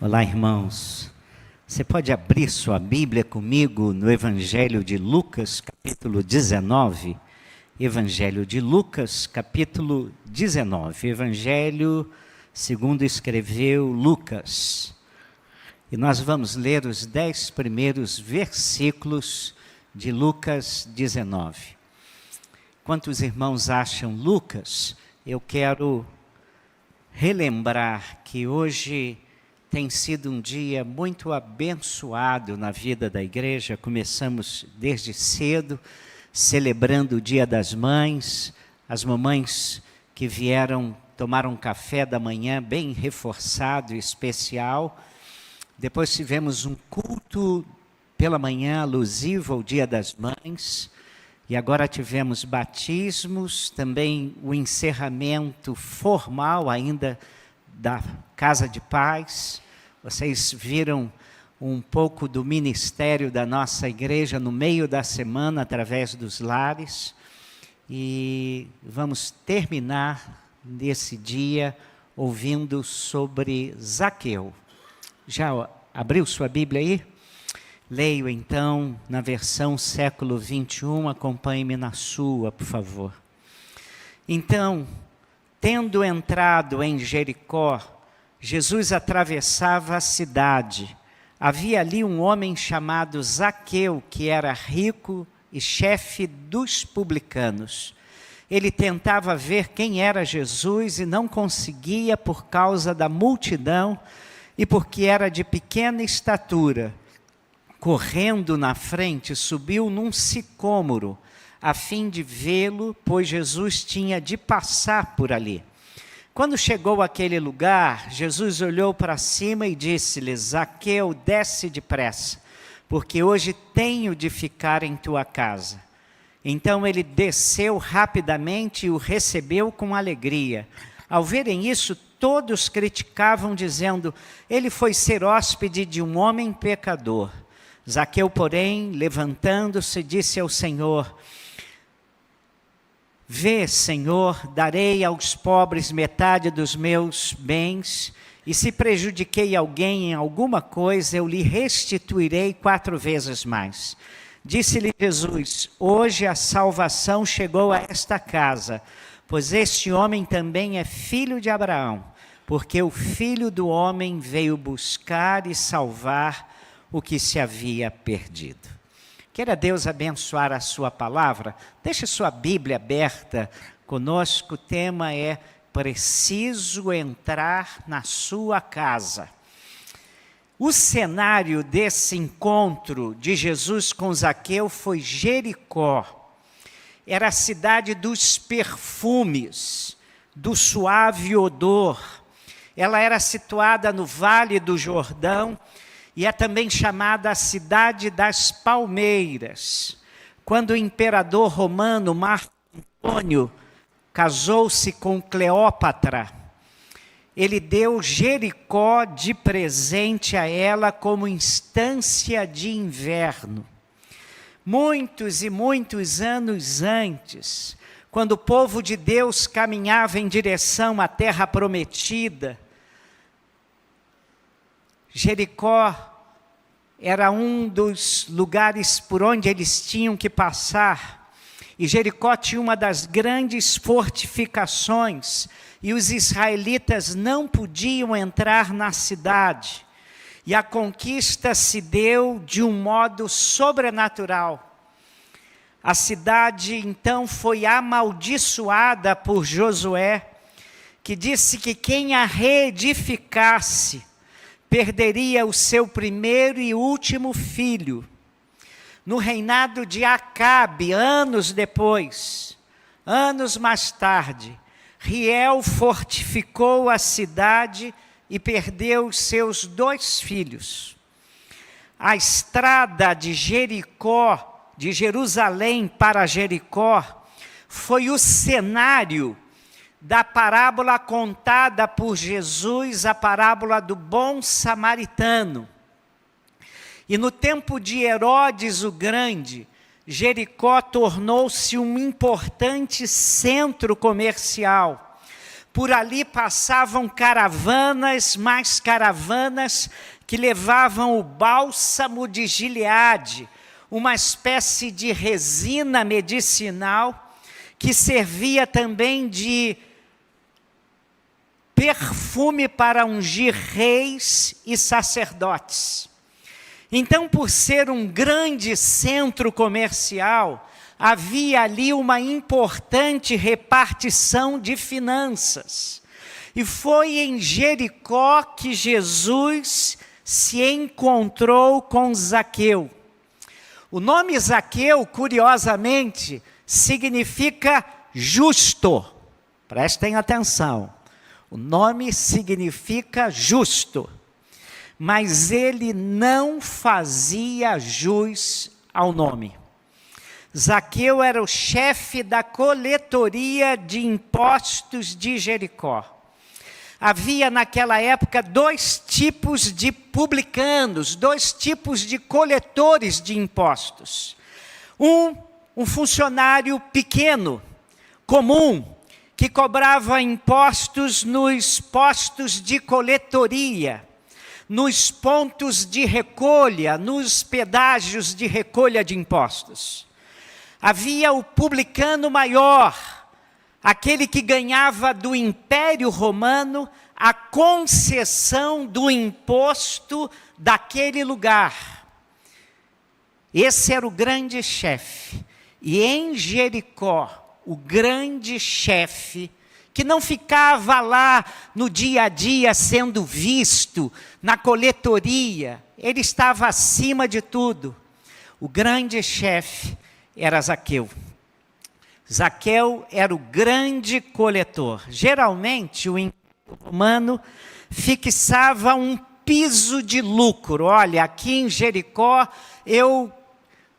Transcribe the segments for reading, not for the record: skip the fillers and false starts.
Olá, irmãos. Você pode abrir sua Bíblia comigo no Evangelho de Lucas, capítulo 19. Evangelho de Lucas, capítulo 19. Evangelho segundo escreveu Lucas. E nós vamos ler os 10 primeiros versículos de Lucas 19. Enquanto os irmãos acham Lucas, eu quero relembrar que hoje tem sido um dia muito abençoado na vida da igreja. Começamos desde cedo, celebrando o Dia das Mães. As mamães que vieram tomar um café da manhã bem reforçado e especial. Depois tivemos um culto pela manhã alusivo ao Dia das Mães. E agora tivemos batismos, também o encerramento formal ainda da Casa de Paz. Vocês viram um pouco do ministério da nossa igreja no meio da semana, através dos lares. E vamos terminar nesse dia ouvindo sobre Zaqueu. Já abriu sua Bíblia aí? Leio então na versão século 21, acompanhe-me na sua, por favor. Então, tendo entrado em Jericó, Jesus atravessava a cidade. Havia ali um homem chamado Zaqueu, que era rico e chefe dos publicanos. Ele tentava ver quem era Jesus e não conseguia por causa da multidão e porque era de pequena estatura. Correndo na frente, subiu num sicômoro, a fim de vê-lo, pois Jesus tinha de passar por ali. Quando chegou àquele lugar, Jesus olhou para cima e disse-lhe: Zaqueu, desce depressa, porque hoje tenho de ficar em tua casa. Então ele desceu rapidamente e o recebeu com alegria. Ao verem isso, todos criticavam, dizendo: ele foi ser hóspede de um homem pecador. Zaqueu, porém, levantando-se, disse ao Senhor: Vê, Senhor, darei aos pobres metade dos meus bens, e se prejudiquei alguém em alguma coisa, eu lhe restituirei 4 vezes mais. Disse-lhe Jesus: hoje a salvação chegou a esta casa, pois este homem também é filho de Abraão, porque o Filho do Homem veio buscar e salvar o que se havia perdido. Queira Deus abençoar a sua palavra. Deixe sua Bíblia aberta conosco. O tema é preciso entrar na sua casa. O cenário desse encontro de Jesus com Zaqueu foi Jericó. Era a cidade dos perfumes, do suave odor. Ela era situada no Vale do Jordão, e é também chamada a cidade das palmeiras. Quando o imperador romano Marco Antônio casou-se com Cleópatra, ele deu Jericó de presente a ela como instância de inverno. Muitos e muitos anos antes, quando o povo de Deus caminhava em direção à terra prometida, Jericó era um dos lugares por onde eles tinham que passar. E Jericó tinha uma das grandes fortificações. E os israelitas não podiam entrar na cidade. E a conquista se deu de um modo sobrenatural. A cidade então foi amaldiçoada por Josué, que disse que quem a reedificasse perderia o seu primeiro e último filho. No reinado de Acabe, anos depois, anos mais tarde, Riel fortificou a cidade e perdeu os seus 2 filhos. A estrada de Jericó, de Jerusalém para Jericó, foi o cenário da parábola contada por Jesus, a parábola do bom samaritano. E no tempo de Herodes o Grande, Jericó tornou-se um importante centro comercial, Por ali passavam caravanas, mais caravanas, que levavam o bálsamo de Gileade, uma espécie de resina medicinal, que servia também de perfume para ungir reis e sacerdotes. Então, por ser um grande centro comercial, havia ali uma importante repartição de finanças. E foi em Jericó que Jesus se encontrou com Zaqueu. O nome Zaqueu, curiosamente, significa justo. Prestem atenção. O nome significa justo. Mas ele não fazia jus ao nome. Zaqueu era o chefe da coletoria de impostos de Jericó. Havia naquela época 2 tipos de publicanos, 2 tipos de coletores de impostos. Um funcionário pequeno, comum, que cobrava impostos nos postos de coletoria, nos pontos de recolha, nos pedágios de recolha de impostos. Havia o publicano maior, aquele que ganhava do Império Romano a concessão do imposto daquele lugar. Esse era o grande chefe. E em Jericó, o grande chefe, que não ficava lá no dia a dia sendo visto, na coletoria, ele estava acima de tudo. O grande chefe era Zaqueu. Zaqueu era o grande coletor. Geralmente, o Império Romano fixava um piso de lucro. Olha, aqui em Jericó, eu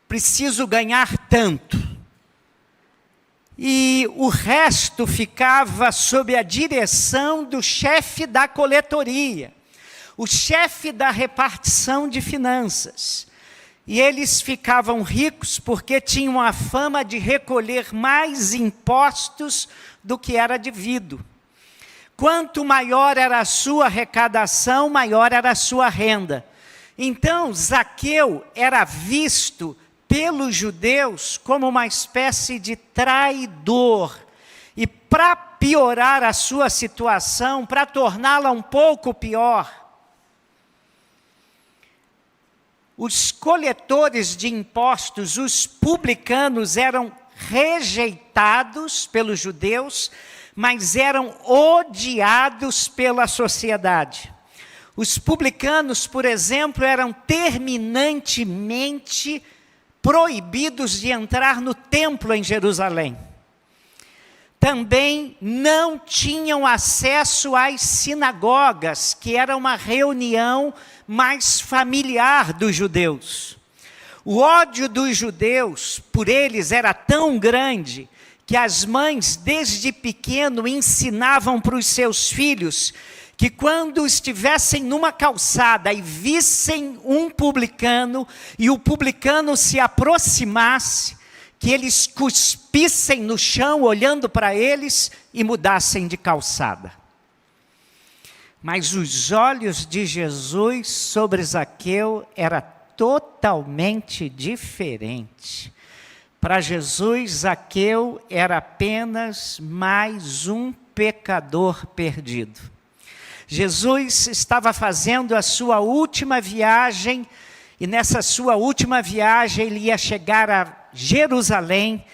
preciso ganhar tanto. E o resto ficava sob a direção do chefe da coletoria, o chefe da repartição de finanças. E eles ficavam ricos porque tinham a fama de recolher mais impostos do que era devido. Quanto maior era a sua arrecadação, maior era a sua renda. Então, Zaqueu era visto pelos judeus como uma espécie de traidor. E para piorar a sua situação, para torná-la um pouco pior, os coletores de impostos, os publicanos, eram rejeitados pelos judeus, mas eram odiados pela sociedade. Os publicanos, por exemplo, eram terminantemente proibidos de entrar no templo em Jerusalém. Também não tinham acesso às sinagogas, que era uma reunião mais familiar dos judeus. O ódio dos judeus por eles era tão grande que as mães, desde pequeno, ensinavam para os seus filhos que quando estivessem numa calçada e vissem um publicano, e o publicano se aproximasse, que eles cuspissem no chão, olhando para eles, e mudassem de calçada. Mas os olhos de Jesus sobre Zaqueu era totalmente diferente. Para Jesus, Zaqueu era apenas mais um pecador perdido. Jesus estava fazendo a sua última viagem, e nessa sua última viagem ele ia chegar a Jerusalém,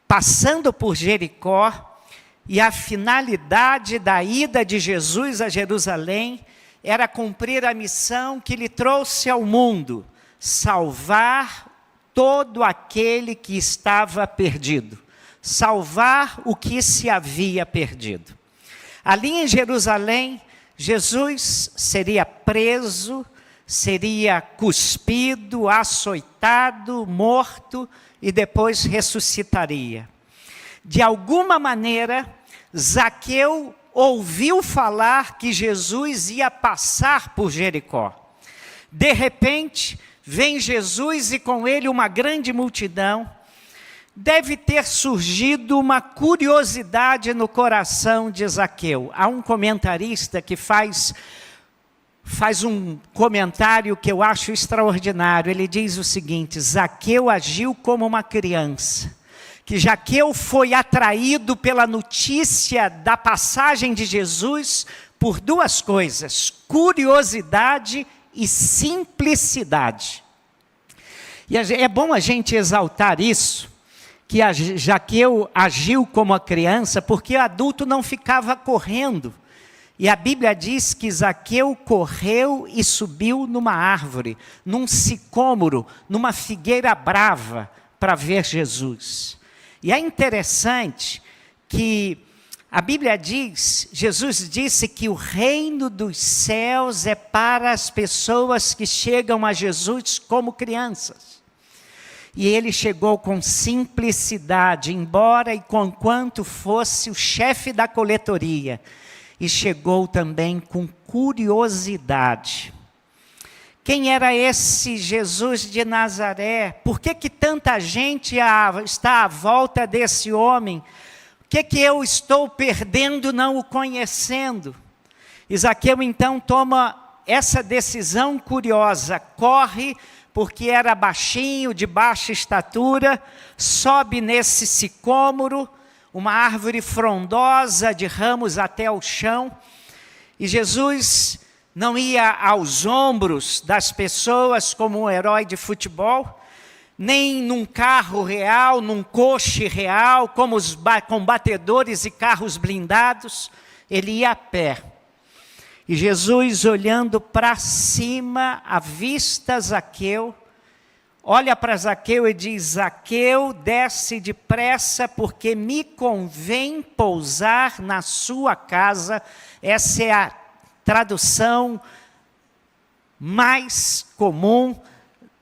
passando por Jericó, e a finalidade da ida de Jesus a Jerusalém era cumprir a missão que lhe trouxe ao mundo: salvar todo aquele que estava perdido, salvar o que se havia perdido. Ali em Jerusalém, Jesus seria preso, seria cuspido, açoitado, morto e depois ressuscitaria. De alguma maneira, Zaqueu ouviu falar que Jesus ia passar por Jericó. De repente, vem Jesus e com ele uma grande multidão. deve ter surgido uma curiosidade no coração de Zaqueu. Há um comentarista que faz um comentário que eu acho extraordinário. Ele diz o seguinte: Zaqueu agiu como uma criança, que Zaqueu foi atraído pela notícia da passagem de Jesus por duas coisas: curiosidade e simplicidade. E é bom a gente exaltar isso, que Zaqueu agiu como a criança, porque o adulto não ficava correndo. E a Bíblia diz que Zaqueu correu e subiu numa árvore, num sicômoro, numa figueira brava, para ver Jesus. E é interessante que a Bíblia diz, Jesus disse que o reino dos céus é para as pessoas que chegam a Jesus como crianças. E ele chegou com simplicidade, embora e conquanto fosse o chefe da coletoria. E chegou também com curiosidade. Quem era esse Jesus de Nazaré? Por que tanta gente está à volta desse homem? O que eu estou perdendo não o conhecendo? Zaqueu então toma essa decisão curiosa, corre, porque era baixinho, de baixa estatura, sobe nesse sicômoro, uma árvore frondosa de ramos até o chão, e Jesus não ia aos ombros das pessoas como um herói de futebol, nem num carro real, num coche real, como os combatedores e carros blindados, ele ia a pé. E Jesus, olhando para cima, avista Zaqueu, olha para Zaqueu e diz: Zaqueu, desce depressa, porque me convém pousar na sua casa. Essa é a tradução mais comum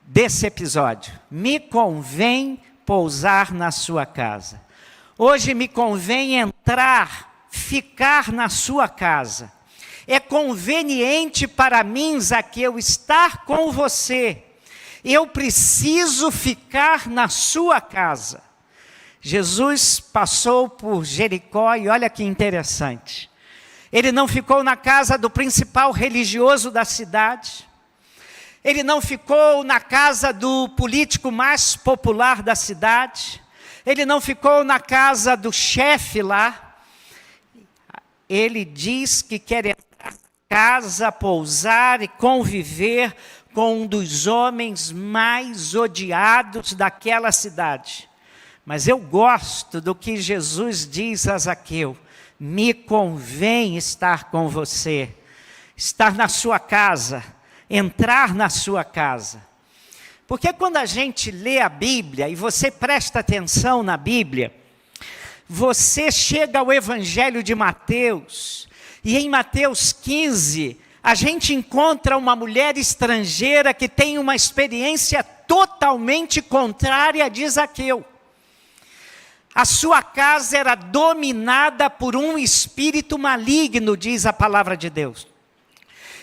desse episódio. Me convém pousar na sua casa. Hoje me convém entrar, ficar na sua casa. É conveniente para mim, Zaqueu, estar com você. Eu preciso ficar na sua casa. Jesus passou por Jericó e olha que interessante. Ele não ficou na casa do principal religioso da cidade. Ele não ficou na casa do político mais popular da cidade. Ele não ficou na casa do chefe lá. Ele diz que quer entrar na casa, pousar e conviver com um dos homens mais odiados daquela cidade. Mas eu gosto do que Jesus diz a Zaqueu: me convém estar com você, estar na sua casa, entrar na sua casa. Porque quando a gente lê a Bíblia, e você presta atenção na Bíblia, você chega ao Evangelho de Mateus, e em Mateus 15, a gente encontra uma mulher estrangeira que tem uma experiência totalmente contrária de Zaqueu. A sua casa era dominada por um espírito maligno, diz a palavra de Deus.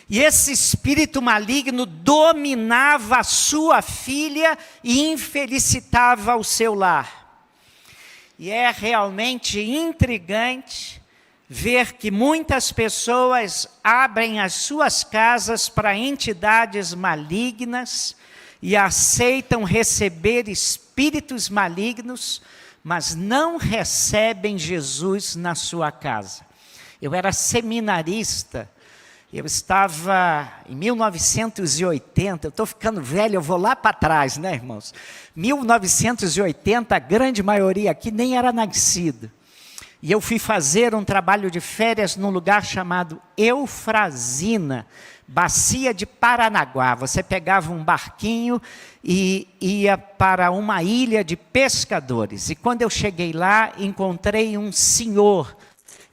E esse espírito maligno dominava a sua filha e infelicitava o seu lar. E é realmente intrigante ver que muitas pessoas abrem as suas casas para entidades malignas e aceitam receber espíritos malignos, mas não recebem Jesus na sua casa. Eu era seminarista, eu estava em 1980, eu estou ficando velho, eu vou lá para trás, né, irmãos? 1980, a grande maioria aqui nem era nascido. E eu fui fazer um trabalho de férias num lugar chamado Eufrazina, Bacia de Paranaguá. Você pegava um barquinho e ia para uma ilha de pescadores. E quando eu cheguei lá, encontrei um senhor,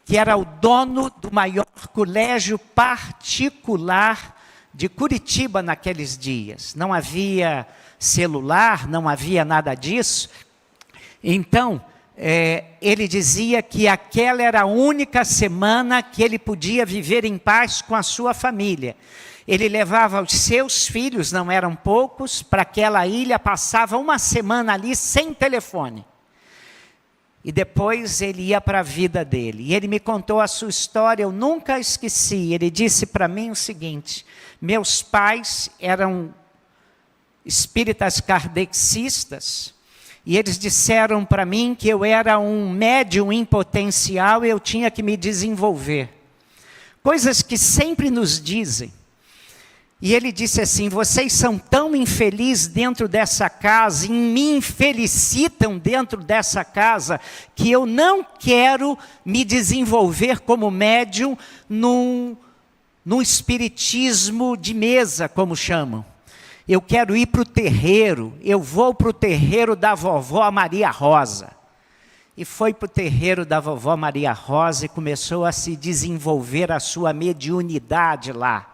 que era o dono do maior colégio particular de Curitiba naqueles dias. Não havia celular, não havia nada disso. Então, ele dizia que aquela era a única semana que ele podia viver em paz com a sua família. Ele levava os seus filhos, não eram poucos, para aquela ilha, passava uma semana ali sem telefone. E depois ele ia para a vida dele. E ele me contou a sua história, eu nunca esqueci. Ele disse para mim o seguinte: meus pais eram espíritas kardecistas, e eles disseram para mim que eu era um médium em potencial e eu tinha que me desenvolver. Coisas que sempre nos dizem. E ele disse assim: vocês são tão infelizes dentro dessa casa, e me infelicitam dentro dessa casa, que eu não quero me desenvolver como médium num espiritismo de mesa, como chamam. Eu quero ir para o terreiro, eu vou para o terreiro da vovó Maria Rosa. E foi para o terreiro da vovó Maria Rosa e começou a se desenvolver a sua mediunidade lá.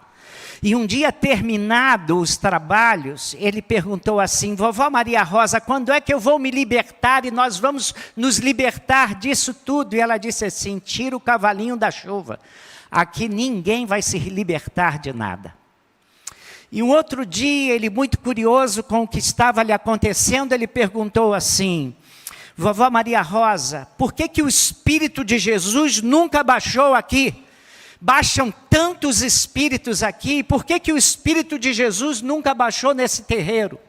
E um dia, terminado os trabalhos, ele perguntou assim: vovó Maria Rosa, quando é que eu vou me libertar e nós vamos nos libertar disso tudo? E ela disse assim: tira o cavalinho da chuva, aqui ninguém vai se libertar de nada. E um outro dia, ele muito curioso com o que estava lhe acontecendo, ele perguntou assim: vovó Maria Rosa, por que o Espírito de Jesus nunca baixou aqui? Baixam tantos espíritos aqui, por que o Espírito de Jesus nunca baixou nesse terreiro?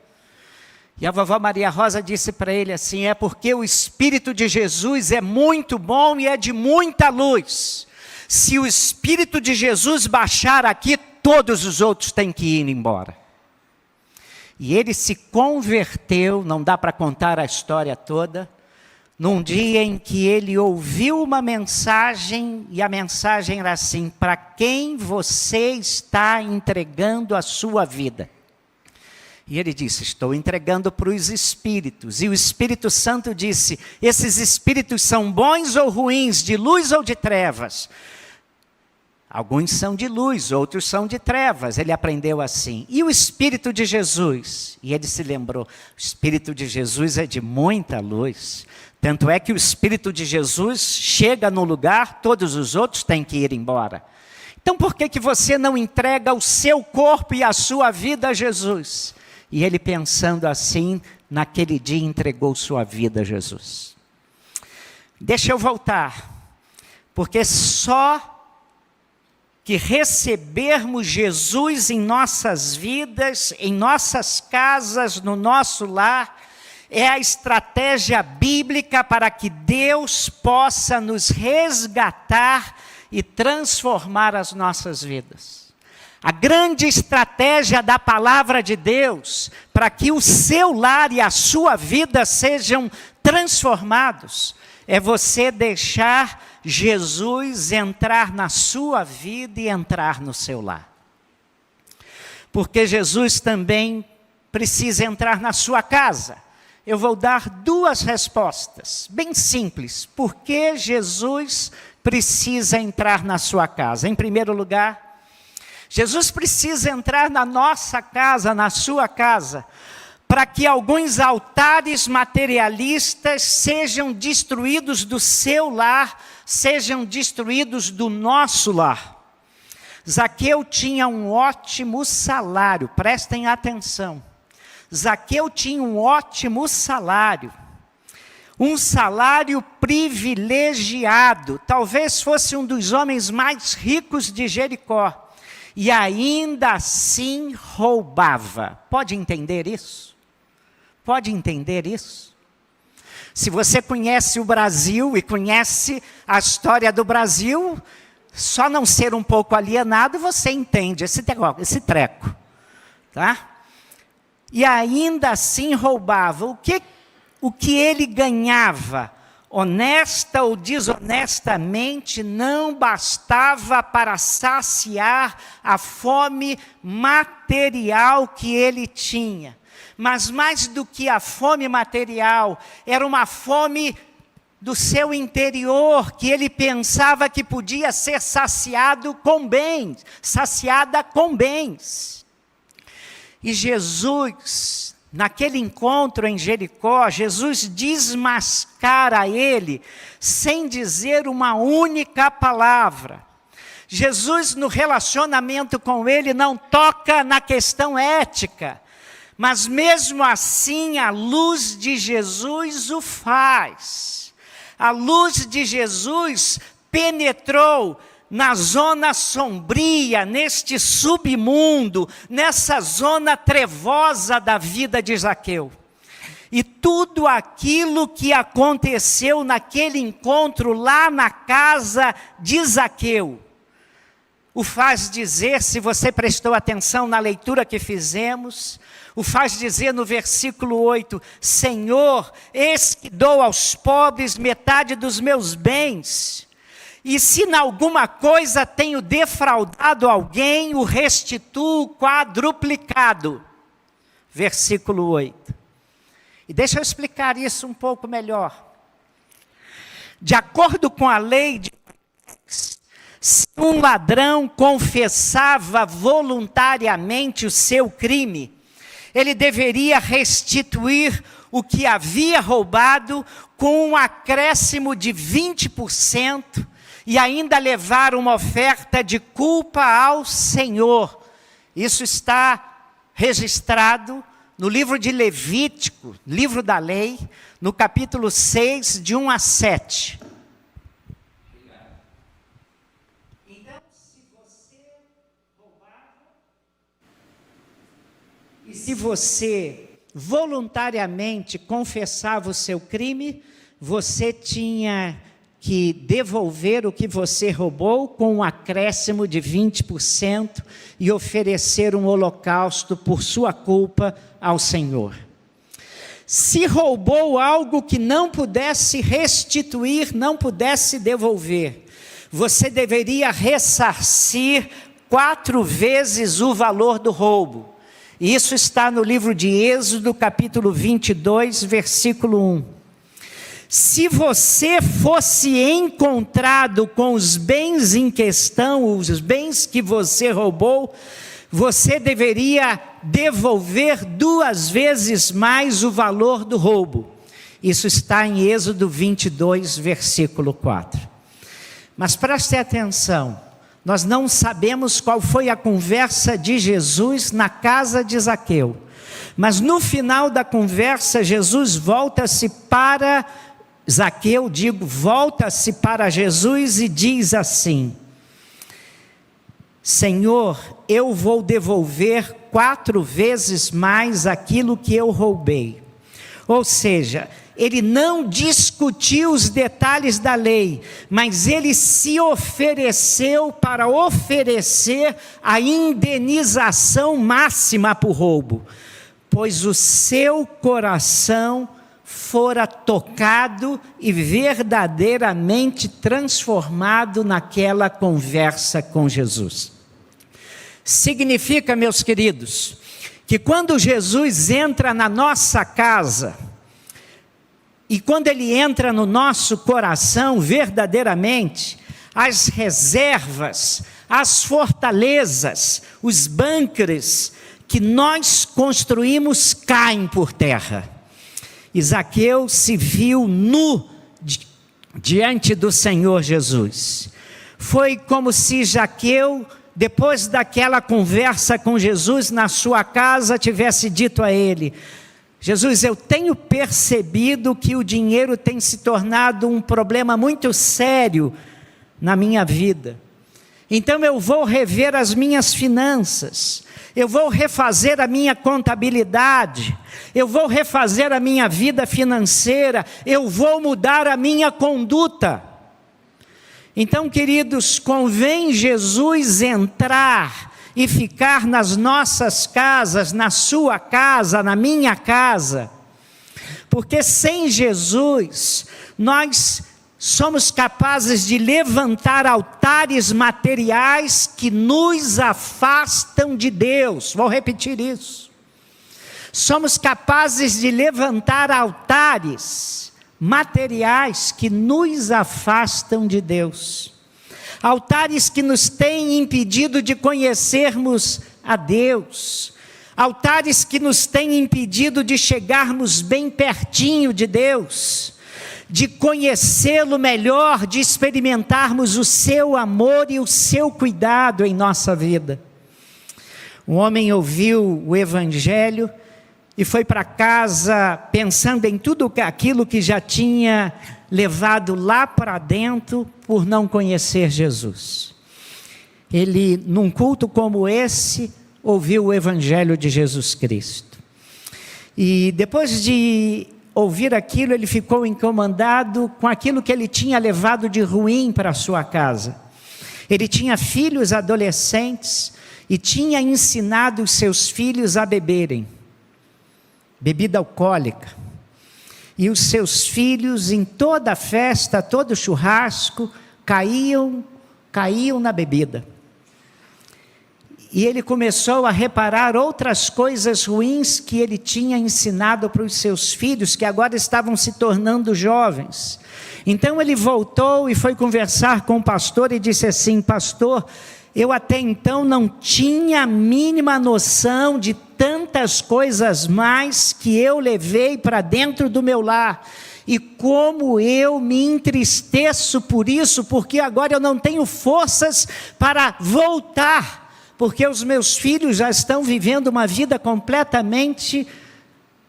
E a vovó Maria Rosa disse para ele assim: é porque o Espírito de Jesus é muito bom e é de muita luz. Se o Espírito de Jesus baixar aqui, todos os outros têm que ir embora. E ele se converteu, não dá para contar a história toda, num dia em que ele ouviu uma mensagem, e a mensagem era assim: para quem você está entregando a sua vida? E ele disse: estou entregando para os espíritos. E o Espírito Santo disse: esses espíritos são bons ou ruins, de luz ou de trevas? Alguns são de luz, outros são de trevas. Ele aprendeu assim. E o Espírito de Jesus? E ele se lembrou: o Espírito de Jesus é de muita luz. Tanto é que o Espírito de Jesus chega no lugar, todos os outros têm que ir embora. Então por que você não entrega o seu corpo e a sua vida a Jesus? E ele, pensando assim, naquele dia entregou sua vida a Jesus. Deixa eu voltar, porque só que recebermos Jesus em nossas vidas, em nossas casas, no nosso lar, é a estratégia bíblica para que Deus possa nos resgatar e transformar as nossas vidas. A grande estratégia da palavra de Deus para que o seu lar e a sua vida sejam transformados é você deixar Jesus entrar na sua vida e entrar no seu lar. Porque Jesus também precisa entrar na sua casa. Eu vou dar duas respostas, bem simples. Por que Jesus precisa entrar na sua casa? Em primeiro lugar, Jesus precisa entrar na nossa casa, na sua casa, para que alguns altares materialistas sejam destruídos do seu lar, sejam destruídos do nosso lar. Zaqueu tinha um ótimo salário, prestem atenção. Zaqueu tinha um ótimo salário, um salário privilegiado, talvez fosse um dos homens mais ricos de Jericó, e ainda assim roubava. Pode entender isso? Pode entender isso? Se você conhece o Brasil e conhece a história do Brasil, só não ser um pouco alienado, você entende esse treco, tá? E ainda assim roubava. O que ele ganhava, honesta ou desonestamente, não bastava para saciar a fome material que ele tinha. Mas mais do que a fome material, era uma fome do seu interior, que ele pensava que podia ser saciada com bens. E Jesus, naquele encontro em Jericó, Jesus desmascara ele sem dizer uma única palavra. Jesus, no relacionamento com ele, não toca na questão ética, mas mesmo assim a luz de Jesus o faz. A luz de Jesus penetrou na zona sombria, neste submundo, nessa zona trevosa da vida de Zaqueu. E tudo aquilo que aconteceu naquele encontro lá na casa de Zaqueu, o faz dizer, se você prestou atenção na leitura que fizemos, o faz dizer no versículo 8, Senhor, eis que dou aos pobres metade dos meus bens, e se em alguma coisa tenho defraudado alguém, o restituo quadruplicado. Versículo 8. E deixa eu explicar isso um pouco melhor. De acordo com a lei de Moisés, se um ladrão confessava voluntariamente o seu crime, ele deveria restituir o que havia roubado com um acréscimo de 20% e ainda levar uma oferta de culpa ao Senhor. Isso está registrado no livro de Levítico, livro da lei, no capítulo 6, de 1 a 7. Então, se você roubava, e se você voluntariamente confessava o seu crime, você tinha que devolver o que você roubou com um acréscimo de 20% e oferecer um holocausto por sua culpa ao Senhor. Se roubou algo que não pudesse restituir, não pudesse devolver, você deveria ressarcir 4 vezes o valor do roubo. Isso está no livro de Êxodo, capítulo 22, versículo 1. Se você fosse encontrado com os bens em questão, os bens que você roubou, você deveria devolver 2 vezes mais o valor do roubo. Isso está em Êxodo 22, versículo 4. Mas preste atenção, nós não sabemos qual foi a conversa de Jesus na casa de Zaqueu. Mas no final da conversa, Jesus volta-se para Zaqueu, volta-se para Jesus e diz assim: Senhor, eu vou devolver 4 vezes mais aquilo que eu roubei. Ou seja, ele não discutiu os detalhes da lei, mas ele se ofereceu para oferecer a indenização máxima por roubo, pois o seu coração fora tocado e verdadeiramente transformado naquela conversa com Jesus. Significa, meus queridos, que quando Jesus entra na nossa casa, e quando Ele entra no nosso coração verdadeiramente, as reservas, as fortalezas, os bunkers que nós construímos caem por terra. E Zaqueu se viu nu diante do Senhor Jesus. Foi como se Zaqueu, depois daquela conversa com Jesus na sua casa, tivesse dito a ele: Jesus, eu tenho percebido que o dinheiro tem se tornado um problema muito sério na minha vida. Então eu vou rever as minhas finanças, eu vou refazer a minha contabilidade, eu vou refazer a minha vida financeira, eu vou mudar a minha conduta. Então, queridos, convém Jesus entrar e ficar nas nossas casas, na sua casa, na minha casa, porque sem Jesus, nós somos capazes de levantar altares materiais que nos afastam de Deus. Vou repetir isso. Somos capazes de levantar altares materiais que nos afastam de Deus. Altares que nos têm impedido de conhecermos a Deus. Altares que nos têm impedido de chegarmos bem pertinho de Deus, de conhecê-lo melhor, de experimentarmos o seu amor e o seu cuidado em nossa vida. Um homem ouviu o Evangelho e foi para casa pensando em tudo aquilo que já tinha levado lá para dentro por não conhecer Jesus. Ele, num culto como esse, ouviu o Evangelho de Jesus Cristo. E depois de ouvir aquilo, ele ficou incomodado com aquilo que ele tinha levado de ruim para a sua casa. Ele tinha filhos adolescentes e tinha ensinado os seus filhos a beberem bebida alcoólica. E os seus filhos, em toda festa, todo churrasco, caíam na bebida. E ele começou a reparar outras coisas ruins que ele tinha ensinado para os seus filhos, que agora estavam se tornando jovens. Então ele voltou e foi conversar com o pastor e disse assim: pastor, eu até então não tinha a mínima noção de tantas coisas mais que eu levei para dentro do meu lar. E como eu me entristeço por isso, porque agora eu não tenho forças para voltar, porque os meus filhos já estão vivendo uma vida completamente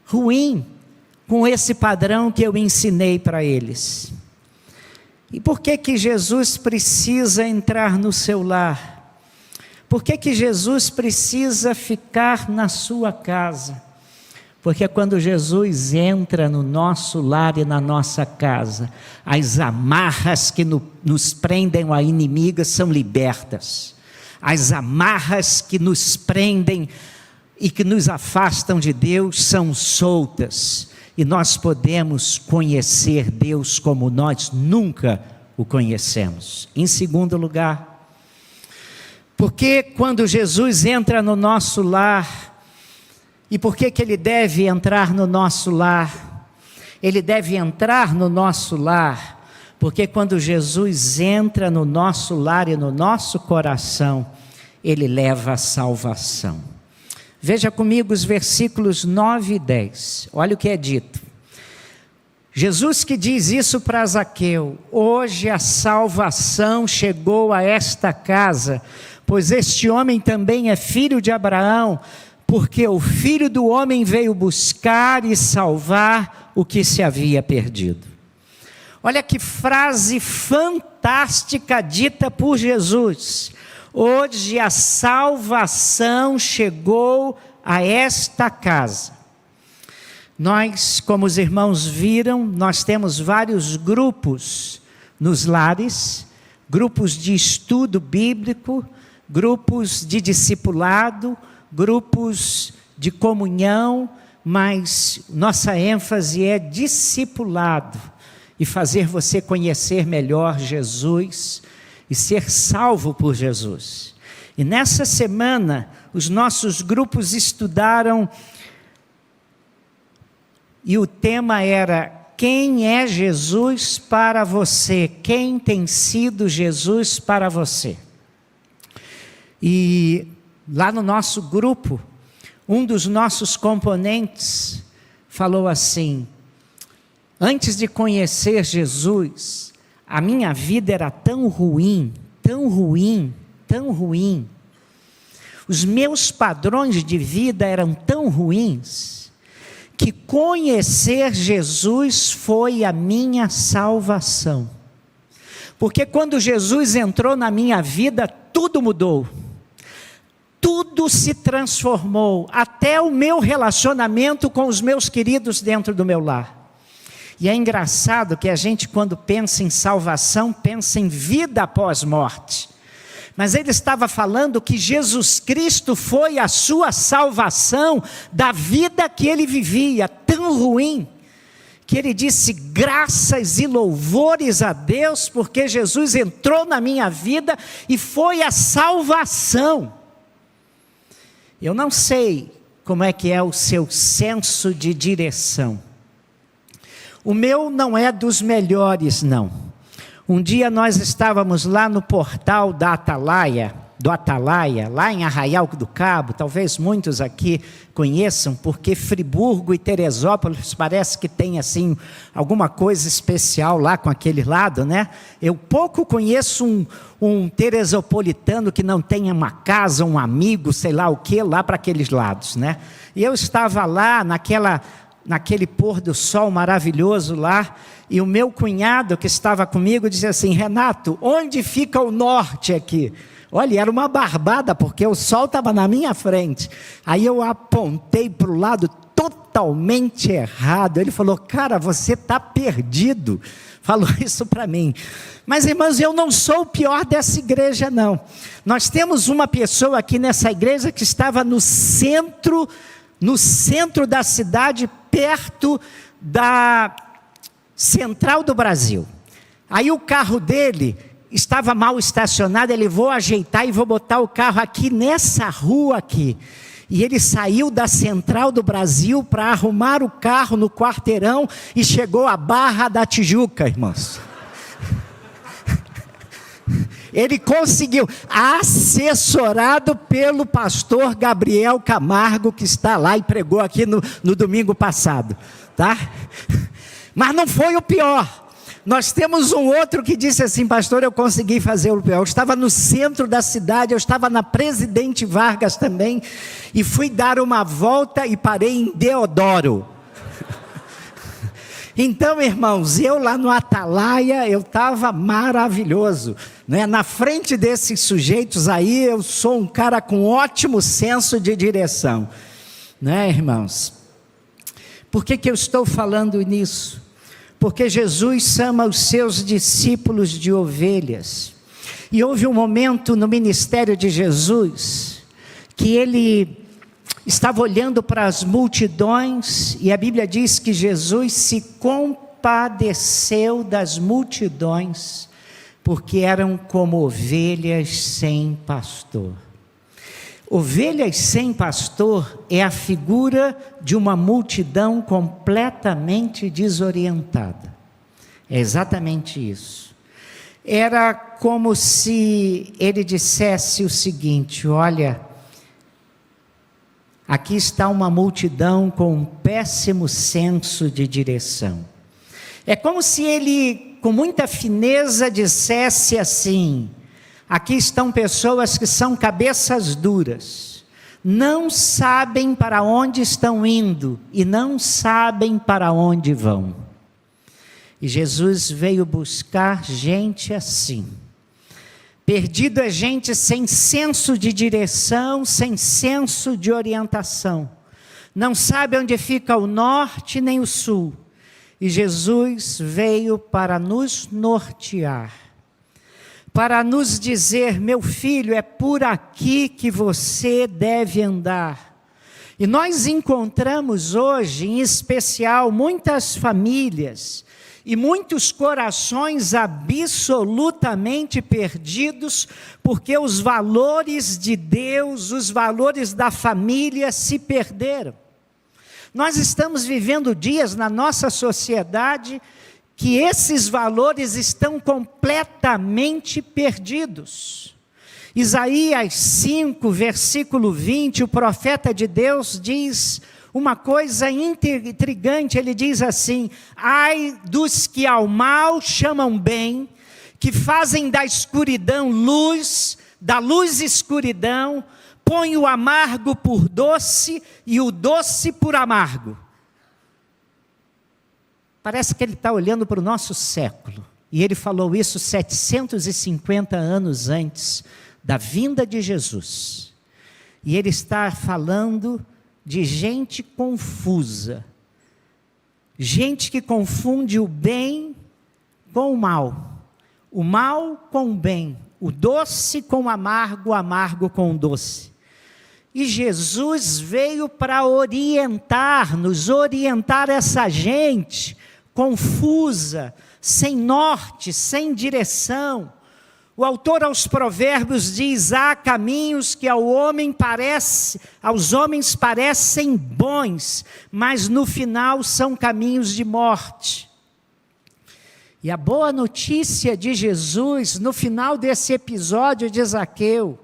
ruim, com esse padrão que eu ensinei para eles. E por que Jesus precisa entrar no seu lar? Por que Jesus precisa ficar na sua casa? Porque quando Jesus entra no nosso lar e na nossa casa, as amarras que nos prendem a inimiga são libertas. As amarras que nos prendem e que nos afastam de Deus são soltas. E nós podemos conhecer Deus como nós nunca o conhecemos. Em segundo lugar, porque quando Jesus entra no nosso lar, e por que Ele deve entrar no nosso lar? Ele deve entrar no nosso lar, porque quando Jesus entra no nosso lar e no nosso coração, Ele leva a salvação. Veja comigo os versículos 9 e 10, olha o que é dito. Jesus que diz isso para Zaqueu: hoje a salvação chegou a esta casa, pois este homem também é filho de Abraão, porque o Filho do Homem veio buscar e salvar o que se havia perdido. Olha que frase fantástica dita por Jesus: hoje a salvação chegou a esta casa. Nós, como os irmãos viram, nós temos vários grupos nos lares, grupos de estudo bíblico, grupos de discipulado, grupos de comunhão, mas nossa ênfase é discipulado e fazer você conhecer melhor Jesus e ser salvo por Jesus. E nessa semana, os nossos grupos estudaram e o tema era: quem é Jesus para você? Quem tem sido Jesus para você? E lá no nosso grupo, um dos nossos componentes falou assim: antes de conhecer Jesus, a minha vida era tão ruim, tão ruim, tão ruim. Os meus padrões de vida eram tão ruins, que conhecer Jesus foi a minha salvação. Porque quando Jesus entrou na minha vida, tudo mudou. Tudo se transformou, até o meu relacionamento com os meus queridos dentro do meu lar. E é engraçado que a gente, quando pensa em salvação, pensa em vida após morte. Mas ele estava falando que Jesus Cristo foi a sua salvação da vida que ele vivia, tão ruim, que ele disse: graças e louvores a Deus, porque Jesus entrou na minha vida e foi a salvação. Eu não sei como é que é o seu senso de direção. O meu não é dos melhores, não. Um dia nós estávamos lá no portal do Atalaia, lá em Arraial do Cabo. Talvez muitos aqui conheçam, porque Friburgo e Teresópolis parece que tem assim alguma coisa especial lá com aquele lado, né? Eu pouco conheço um teresopolitano que não tenha uma casa, um amigo, sei lá o que, lá para aqueles lados, né? E eu estava lá naquela naquele pôr do sol maravilhoso lá, e o meu cunhado que estava comigo dizia assim: Renato, onde fica o norte aqui? Olha, era uma barbada, porque o sol estava na minha frente. Aí eu apontei para o lado totalmente errado. Ele falou: cara, você está perdido. Falou isso para mim. Mas, irmãos, eu não sou o pior dessa igreja, não. Nós temos uma pessoa aqui nessa igreja que estava no centro da cidade, perto da Central do Brasil. Aí o carro dele estava mal estacionado. Ele: vou ajeitar e vou botar o carro aqui nessa rua aqui. E ele saiu da Central do Brasil para arrumar o carro no quarteirão e chegou à Barra da Tijuca, irmãos. Ele conseguiu, assessorado pelo pastor Gabriel Camargo, que está lá e pregou aqui no domingo passado, tá? Mas não foi o pior. Nós temos um outro que disse assim: pastor, eu consegui fazer o pior. Eu estava no centro da cidade, eu estava na Presidente Vargas também, e fui dar uma volta e parei em Deodoro. Então, irmãos, eu lá no Atalaia, eu estava maravilhoso, né? Na frente desses sujeitos aí, eu sou um cara com ótimo senso de direção, né, irmãos? Por que eu estou falando nisso? Porque Jesus chama os seus discípulos de ovelhas. E houve um momento no ministério de Jesus, que ele estava olhando para as multidões, e a Bíblia diz que Jesus se compadeceu das multidões, porque eram como ovelhas sem pastor. Ovelhas sem pastor é a figura de uma multidão completamente desorientada. É exatamente isso. Era como se ele dissesse o seguinte: olha, aqui está uma multidão com um péssimo senso de direção. É como se ele, com muita fineza, dissesse assim: aqui estão pessoas que são cabeças duras, não sabem para onde estão indo e não sabem para onde vão. E Jesus veio buscar gente assim. Perdido é gente sem senso de direção, sem senso de orientação. Não sabe onde fica o norte nem o sul. E Jesus veio para nos nortear, para nos dizer: meu filho, é por aqui que você deve andar. E nós encontramos hoje, em especial, muitas famílias e muitos corações absolutamente perdidos, porque os valores de Deus, os valores da família se perderam. Nós estamos vivendo dias na nossa sociedade que esses valores estão completamente perdidos. Isaías 5, versículo 20, o profeta de Deus diz uma coisa intrigante. Ele diz assim: ai dos que ao mal chamam bem, que fazem da escuridão luz, da luz escuridão, põe o amargo por doce e o doce por amargo. Parece que ele está olhando para o nosso século. E ele falou isso 750 anos antes da vinda de Jesus. E ele está falando de gente confusa. Gente que confunde o bem com o mal com o bem, o doce com o amargo com o doce. E Jesus veio para orientar essa gente confusa, sem norte, sem direção. O autor aos Provérbios diz: há caminhos que aos homens parecem bons, mas no final são caminhos de morte. E a boa notícia de Jesus, no final desse episódio de Zaqueu,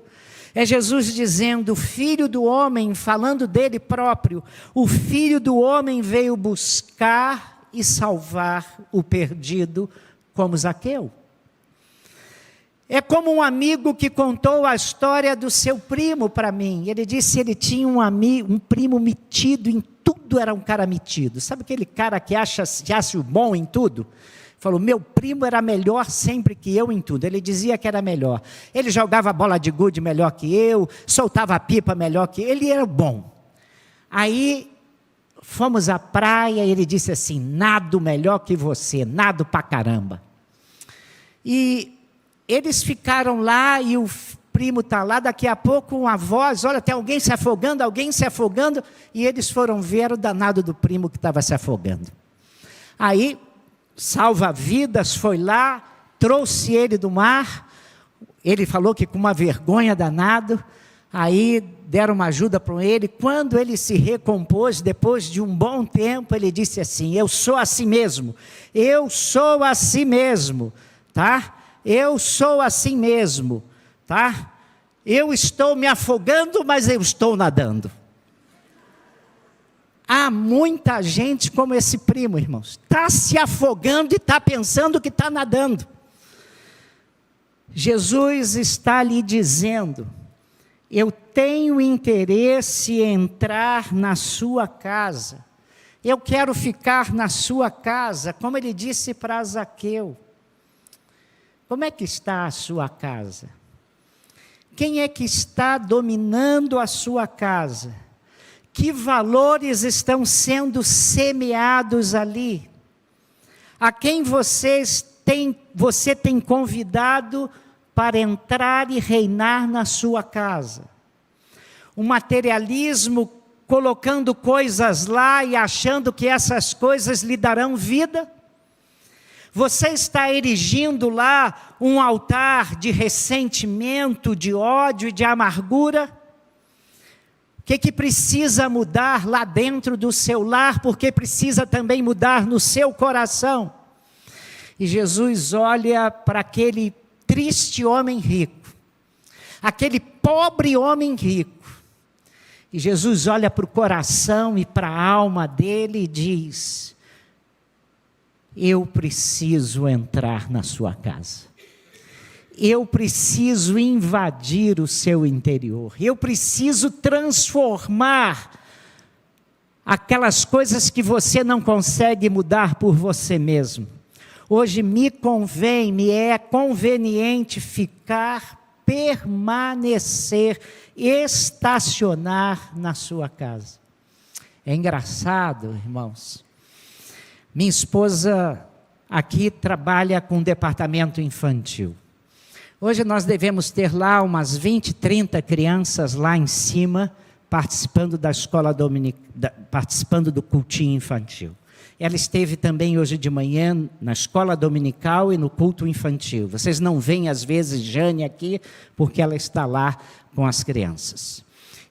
é Jesus dizendo: o Filho do Homem, falando dele próprio, o Filho do Homem veio buscar e salvar o perdido, como Zaqueu. É como um amigo que contou a história do seu primo para mim. Ele disse que ele tinha um primo metido em tudo tudo era um cara metido. Sabe aquele cara que acha o bom em tudo? Falou, meu primo era melhor sempre que eu em tudo. Ele dizia que era melhor. Ele jogava bola de gude melhor que eu, soltava pipa melhor que ele era bom. Aí fomos à praia e ele disse assim, nado melhor que você, nado pra caramba. E eles ficaram lá e o primo está lá, daqui a pouco uma voz, olha, tem alguém se afogando, e eles foram ver o danado do primo que estava se afogando. Aí, salva-vidas foi lá, trouxe ele do mar, ele falou que com uma vergonha danado, aí deram uma ajuda para ele. Quando ele se recompôs, depois de um bom tempo, ele disse assim, eu sou assim mesmo, tá? Eu sou assim mesmo, tá? Eu estou me afogando, mas eu estou nadando. Há muita gente como esse primo, irmãos, está se afogando e está pensando que está nadando. Jesus está lhe dizendo, eu tenho interesse em entrar na sua casa, eu quero ficar na sua casa, como ele disse para Zaqueu. Como é que está a sua casa? Quem é que está dominando a sua casa? Que valores estão sendo semeados ali? A quem você tem convidado para entrar e reinar na sua casa? O materialismo colocando coisas lá e achando que essas coisas lhe darão vida? Você está erigindo lá um altar de ressentimento, de ódio e de amargura? O que precisa mudar lá dentro do seu lar? Porque precisa também mudar no seu coração. E Jesus olha para aquele triste homem rico, aquele pobre homem rico. E Jesus olha para o coração e para a alma dele e diz, eu preciso entrar na sua casa. Eu preciso invadir o seu interior. Eu preciso transformar aquelas coisas que você não consegue mudar por você mesmo. Hoje me é conveniente permanecer, estacionar na sua casa. É engraçado, irmãos. Minha esposa aqui trabalha com departamento infantil. Hoje nós devemos ter lá umas 20, 30 crianças lá em cima, participando da escola participando do cultinho infantil. Ela esteve também hoje de manhã na escola dominical e no culto infantil. Vocês não veem às vezes Jane aqui, porque ela está lá com as crianças.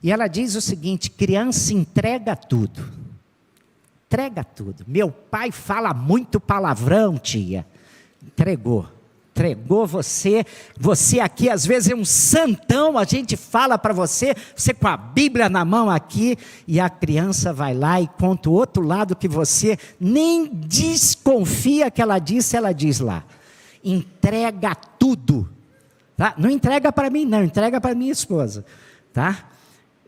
E ela diz o seguinte, criança entrega tudo. Entrega tudo. Meu pai fala muito palavrão, tia. Entregou você. Você aqui às vezes é um santão, a gente fala para você com a Bíblia na mão aqui, e a criança vai lá e conta o outro lado que você nem desconfia que ela diz lá. Entrega tudo. Tá? Não entrega para mim não, entrega para minha esposa. Tá?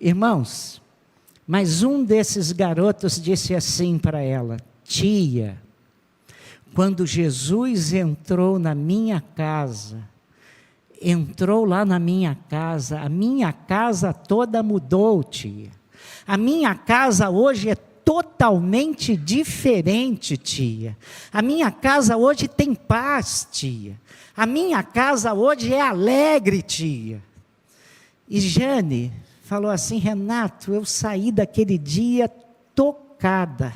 Irmãos, mas um desses garotos disse assim para ela, tia, quando Jesus entrou na minha casa, entrou lá na minha casa, a minha casa toda mudou, tia. A minha casa hoje é totalmente diferente, tia. A minha casa hoje tem paz, tia. A minha casa hoje é alegre, tia. E Jane falou assim, Renato, eu saí daquele dia tocada.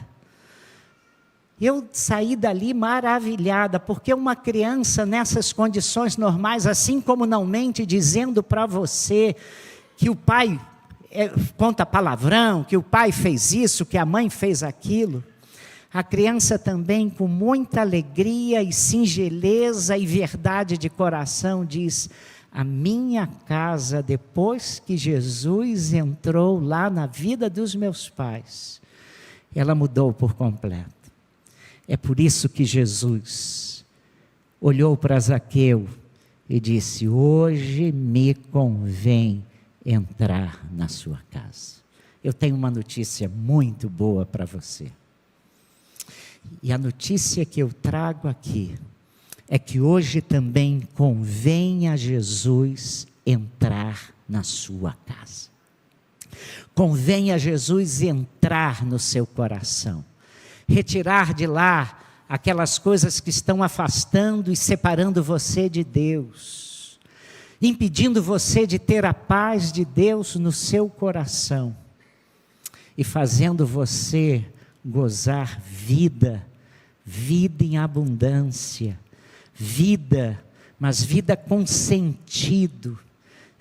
Eu saí dali maravilhada, porque uma criança nessas condições normais, assim como não mente, dizendo para você que o pai conta palavrão, que o pai fez isso, que a mãe fez aquilo, a criança também com muita alegria e singeleza e verdade de coração diz, a minha casa, depois que Jesus entrou lá na vida dos meus pais, ela mudou por completo. É por isso que Jesus olhou para Zaqueu e disse, hoje me convém entrar na sua casa. eu tenho uma notícia muito boa para você. E a notícia que eu trago aqui é que hoje também convém a Jesus entrar na sua casa. Convém a Jesus entrar no seu coração, retirar de lá aquelas coisas que estão afastando e separando você de Deus, impedindo você de ter a paz de Deus no seu coração e fazendo você gozar vida, vida em abundância, vida, mas vida com sentido,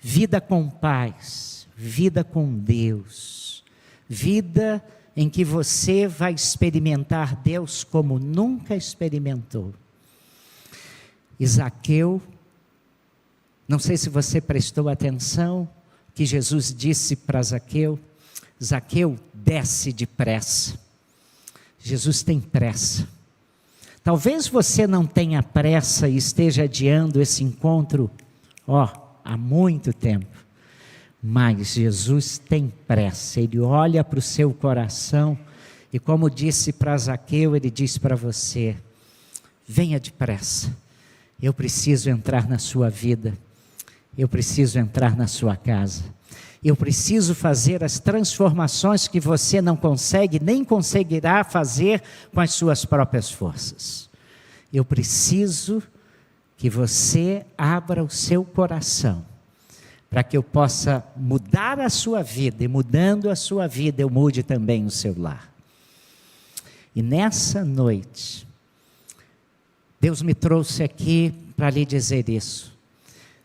vida com paz, vida com Deus, vida em que você vai experimentar Deus como nunca experimentou. E Zaqueu, não sei se você prestou atenção, que Jesus disse para Zaqueu: Zaqueu, desce depressa. Jesus tem pressa. Talvez você não tenha pressa e esteja adiando esse encontro, há muito tempo. Mas Jesus tem pressa, Ele olha para o seu coração e, como disse para Zaqueu, Ele diz para você: venha depressa, eu preciso entrar na sua vida, eu preciso entrar na sua casa, eu preciso fazer as transformações que você não consegue, nem conseguirá fazer com as suas próprias forças. Eu preciso que você abra o seu coração, para que eu possa mudar a sua vida, e mudando a sua vida, eu mude também o seu lar. E nessa noite, Deus me trouxe aqui para lhe dizer isso.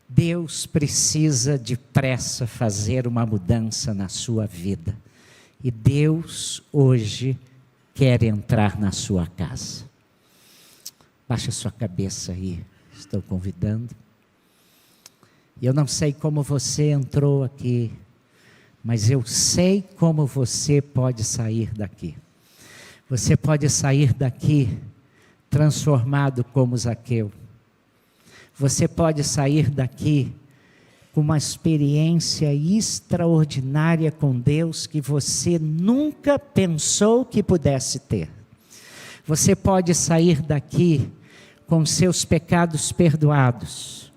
Deus precisa depressa fazer uma mudança na sua vida. E Deus hoje quer entrar na sua casa. Baixa sua cabeça aí, estou convidando. E eu não sei como você entrou aqui, mas eu sei como você pode sair daqui. Você pode sair daqui transformado como Zaqueu. Você pode sair daqui com uma experiência extraordinária com Deus que você nunca pensou que pudesse ter. Você pode sair daqui com seus pecados perdoados,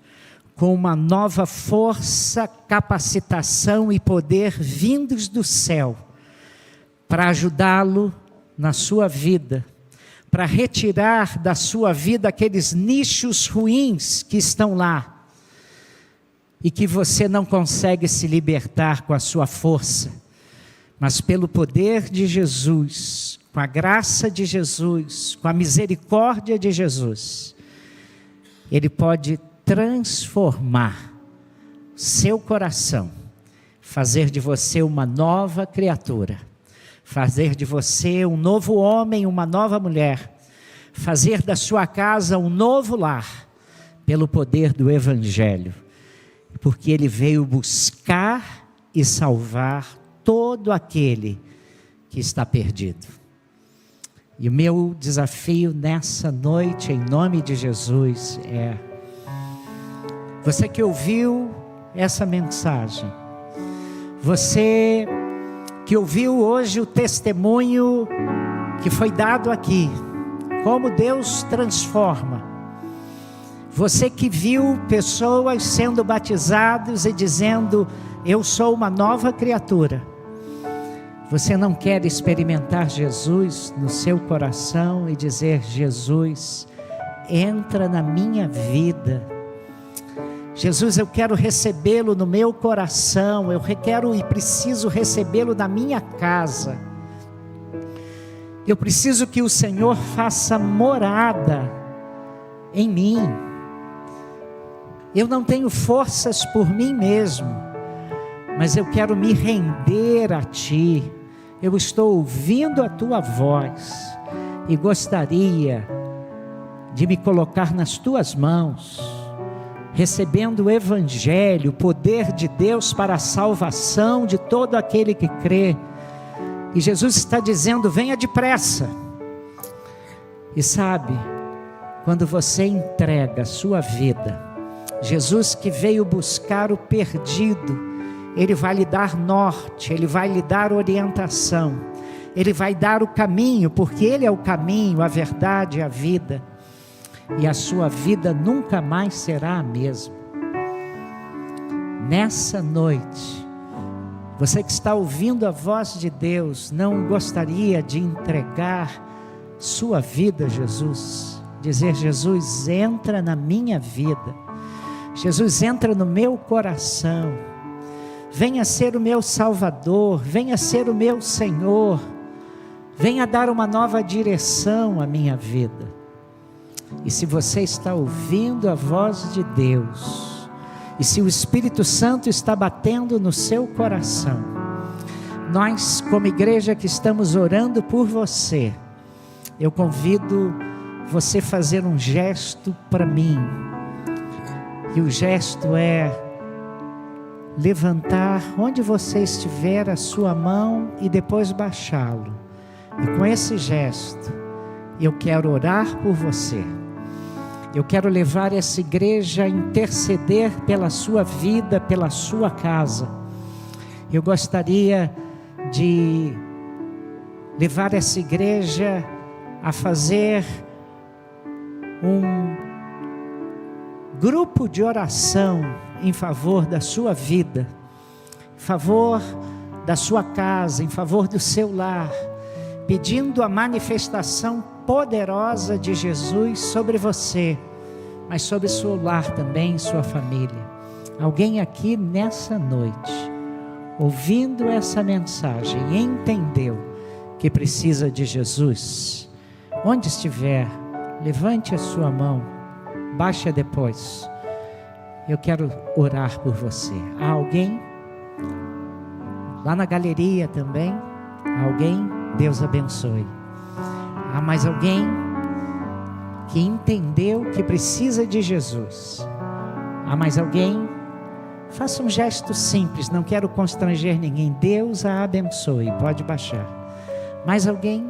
com uma nova força, capacitação e poder vindos do céu, para ajudá-lo na sua vida, para retirar da sua vida aqueles nichos ruins que estão lá, e que você não consegue se libertar com a sua força, mas pelo poder de Jesus, com a graça de Jesus, com a misericórdia de Jesus, Ele pode transformar seu coração, fazer de você uma nova criatura, fazer de você um novo homem, uma nova mulher, fazer da sua casa um novo lar, pelo poder do Evangelho, porque Ele veio buscar e salvar todo aquele que está perdido. E o meu desafio nessa noite, em nome de Jesus, é: você que ouviu essa mensagem, você que ouviu hoje o testemunho que foi dado aqui, como Deus transforma, você que viu pessoas sendo batizadas e dizendo: eu sou uma nova criatura, você não quer experimentar Jesus no seu coração e dizer: Jesus, entra na minha vida. Jesus, eu quero recebê-lo no meu coração, eu quero e preciso recebê-lo na minha casa. Eu preciso que o Senhor faça morada em mim. Eu não tenho forças por mim mesmo, mas eu quero me render a Ti. Eu estou ouvindo a Tua voz e gostaria de me colocar nas Tuas mãos, recebendo o Evangelho, o poder de Deus para a salvação de todo aquele que crê. E Jesus está dizendo: venha depressa. E sabe, quando você entrega a sua vida, Jesus que veio buscar o perdido Ele vai lhe dar norte, Ele vai lhe dar orientação, Ele vai dar o caminho, porque Ele é o caminho, a verdade e a vida, e a sua vida nunca mais será a mesma. Nessa noite, você que está ouvindo a voz de Deus, não gostaria de entregar sua vida a Jesus? Dizer: Jesus, entra na minha vida, Jesus, entra no meu coração, venha ser o meu Salvador, venha ser o meu Senhor, venha dar uma nova direção à minha vida. E se você está ouvindo a voz de Deus, e se o Espírito Santo está batendo no seu coração, nós, como igreja que estamos orando por você, eu convido você a fazer um gesto para mim. E o gesto é levantar onde você estiver a sua mão e depois baixá-lo. E com esse gesto, eu quero orar por você. Eu quero levar essa igreja a interceder pela sua vida, pela sua casa. Eu gostaria de levar essa igreja a fazer um grupo de oração em favor da sua vida, em favor da sua casa, em favor do seu lar, pedindo a manifestação poderosa de Jesus sobre você, mas sobre seu lar também, sua família. Alguém aqui nessa noite, ouvindo essa mensagem, entendeu que precisa de Jesus? Onde estiver, levante a sua mão, baixe depois. Eu quero orar por você. Há alguém? Lá na galeria também? Alguém? Deus abençoe. Há mais alguém que entendeu que precisa de Jesus? Há mais alguém? Faça um gesto simples, não quero constranger ninguém. Deus a abençoe, pode baixar. Mais alguém?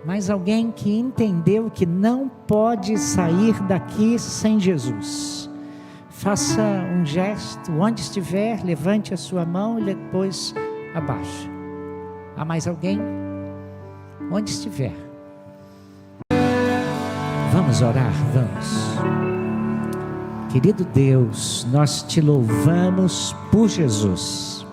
Mais alguém que entendeu que não pode sair daqui sem Jesus? Faça um gesto, onde estiver, levante a sua mão e depois abaixe. Há mais alguém? Onde estiver. Vamos orar, vamos. Querido Deus, nós te louvamos por Jesus.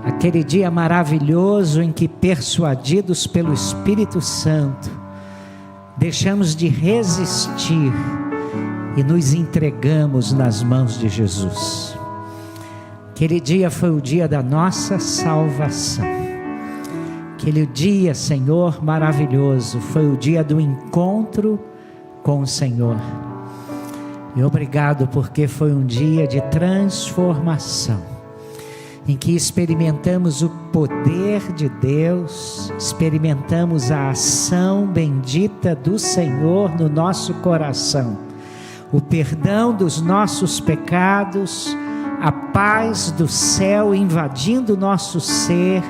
Aquele dia maravilhoso em que, persuadidos pelo Espírito Santo, deixamos de resistir e nos entregamos nas mãos de Jesus. Aquele dia foi o dia da nossa salvação. Aquele dia, Senhor, maravilhoso, foi o dia do encontro com o Senhor. E obrigado porque foi um dia de transformação, em que experimentamos o poder de Deus, experimentamos a ação bendita do Senhor no nosso coração, o perdão dos nossos pecados, a paz do céu invadindo o nosso ser,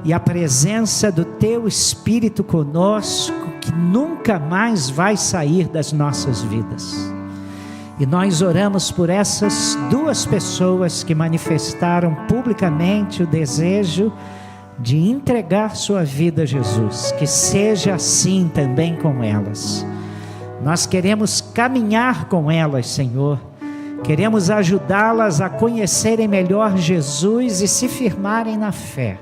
e a presença do Teu Espírito conosco, que nunca mais vai sair das nossas vidas. E nós oramos por essas duas pessoas que manifestaram publicamente o desejo de entregar sua vida a Jesus. Que seja assim também com elas. Nós queremos caminhar com elas, Senhor. Queremos ajudá-las a conhecerem melhor Jesus e se firmarem na fé.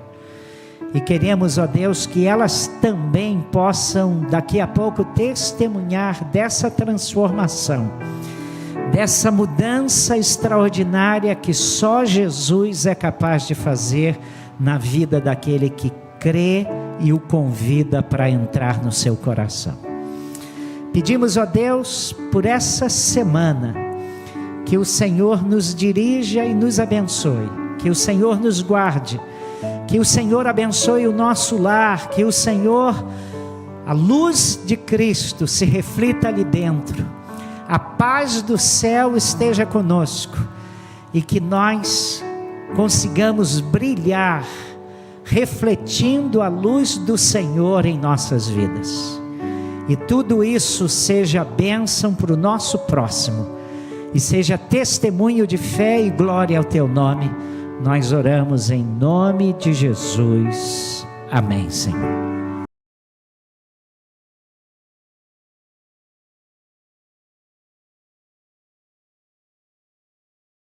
E queremos, ó Deus, que elas também possam daqui a pouco testemunhar dessa transformação, dessa mudança extraordinária que só Jesus é capaz de fazer na vida daquele que crê e o convida para entrar no seu coração. Pedimos, ó Deus, por essa semana, que o Senhor nos dirija e nos abençoe, que o Senhor nos guarde, que o Senhor abençoe o nosso lar, que o Senhor, a luz de Cristo se reflita ali dentro, a paz do céu esteja conosco e que nós consigamos brilhar, refletindo a luz do Senhor em nossas vidas. E tudo isso seja bênção para o nosso próximo e seja testemunho de fé e glória ao teu nome. Nós oramos em nome de Jesus. Amém, Senhor.